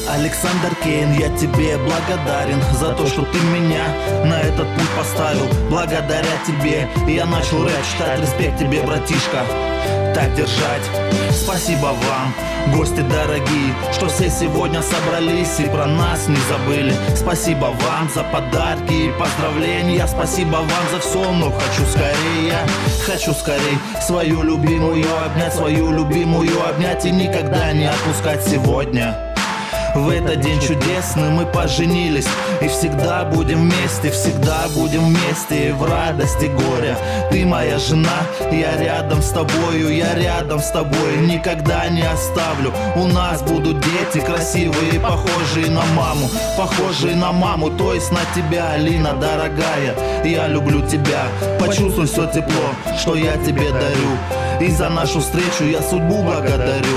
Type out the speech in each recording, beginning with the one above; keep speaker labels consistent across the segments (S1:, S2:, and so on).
S1: Александр Кейн, я тебе благодарен за то, что ты меня на этот путь поставил. Благодаря тебе я начал рэп читать. Респект тебе, братишка, так держать. Спасибо вам, гости дорогие, что все сегодня собрались и про нас не забыли. Спасибо вам за подарки и поздравления. Спасибо вам за все, но хочу скорее свою любимую обнять, свою любимую обнять и никогда не отпускать сегодня. В этот день чудесный мы поженились, и всегда будем вместе, всегда будем вместе, и в радости, горе. Ты моя жена, я рядом с тобою, я рядом с тобой, никогда не оставлю. У нас будут дети красивые, похожие на маму, то есть на тебя, Алина, дорогая. Я люблю тебя, почувствуй все тепло, что я тебе дарю, и за нашу встречу я судьбу благодарю.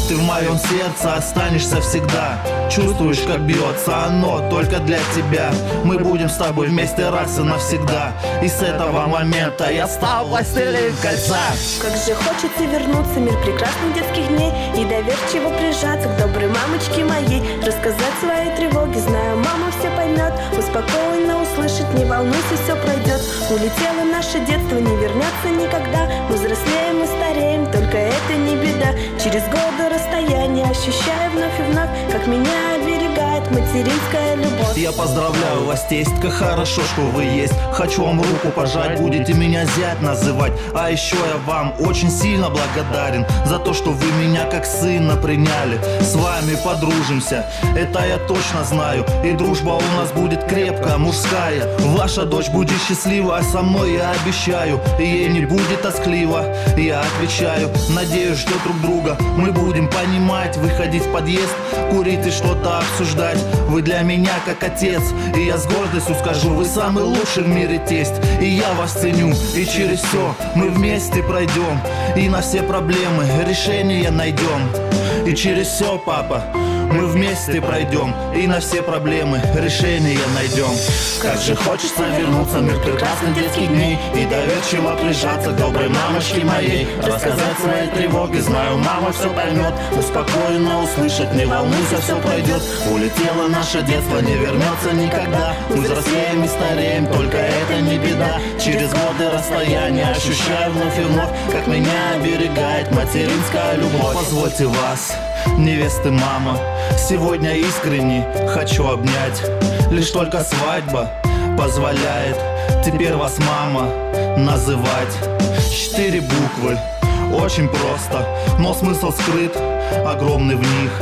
S1: Ты в моем сердце останешься всегда. Чувствуешь, как бьется оно только для тебя. Мы будем с тобой вместе раз и навсегда. И с этого момента я стал властелин кольца.
S2: Как же хочется вернуться в мир прекрасных детских дней и доверчиво прижаться к доброй мамочке моей, рассказать свои тревоги, знаю, мама все поймет, успокоенно услышать, не волнуйся, все пройдет. Улетело наше детство, не вернется никогда. Мы взрослеем и стареем, только это не беда. Через годы расстояние ощущаю вновь и вновь, как меня оберегает материнская любовь.
S1: Я поздравляю вас, тесть, как хорошо, что вы есть. Хочу вам руку пожать, будете меня зять называть. А еще я вам очень сильно благодарен за то, что вы меня как сына приняли. С вами подружимся, это я точно знаю, и дружба у нас будет крепкая, мужская. Ваша дочь будет счастлива, а со мной я обещаю, ей не будет тоскливо, я отвечаю. Надеюсь, что друг друга мы будем понимать, выходить в подъезд, курить и что-то обсуждать. Вы для меня как отец, и я с гордостью скажу, вы самый лучший в мире тесть. И я вас ценю, и через все мы вместе пройдем, и на все проблемы решения найдем. И через все, папа, мы вместе пройдем, и на все проблемы решения найдем. Как же хочется вернуться в мир прекрасных детских дней и доверчиво прижаться к доброй мамочке моей, рассказать свои тревоги, знаю, мама все поймет, успокоенно услышать, не волнуйся, все пройдет. Улетело наше детство, не вернется никогда. Мы взрослеем и стареем, только это не беда. Через годы расстояния ощущаю вновь и вновь, как меня оберегает материнская любовь. Позвольте вас, невесты, мама, сегодня искренне хочу обнять. Лишь только свадьба позволяет теперь вас, мама, называть. 4 буквы, очень просто, но смысл скрыт огромный в них.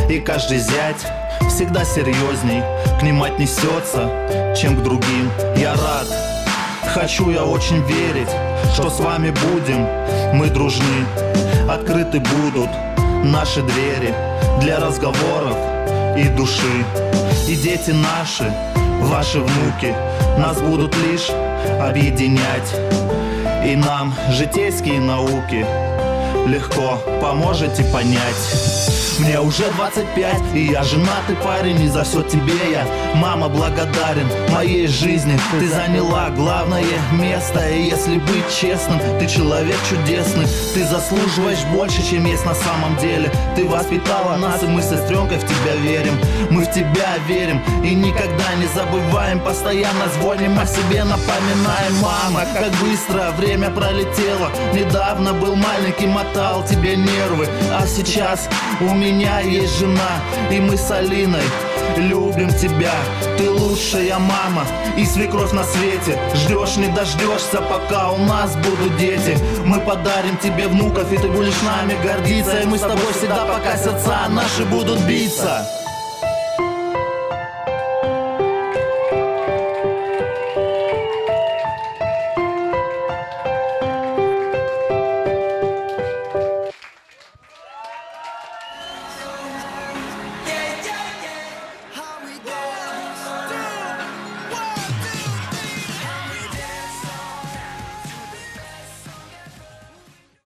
S1: И каждый зять всегда серьезней к ним отнесется, чем к другим. Я рад, хочу я очень верить, что с вами будем мы дружны. Открыты будут наши двери для разговоров и души. И дети наши, ваши внуки, нас будут лишь объединять. И нам житейские науки легко поможете понять. Мне уже 25, и я женатый парень, и за все тебе я, мама, благодарен моей жизни. Ты заняла главное место, и если быть честным, ты человек чудесный. Ты заслуживаешь больше, чем есть на самом деле. Ты воспитала нас, и мы с сестренкой в тебя верим. Мы в тебя верим и никогда не забываем, постоянно звоним о себе, напоминаем. Мама, как быстро время пролетело, недавно был маленький, мотал тебе нервы, а сейчас у меня есть жена, и мы с Алиной любим тебя. Ты лучшая мама и свекровь на свете. Ждешь, не дождешься, пока у нас будут дети. Мы подарим тебе внуков, и ты будешь нами гордиться. И мы с тобой всегда, пока сердца наши будут биться.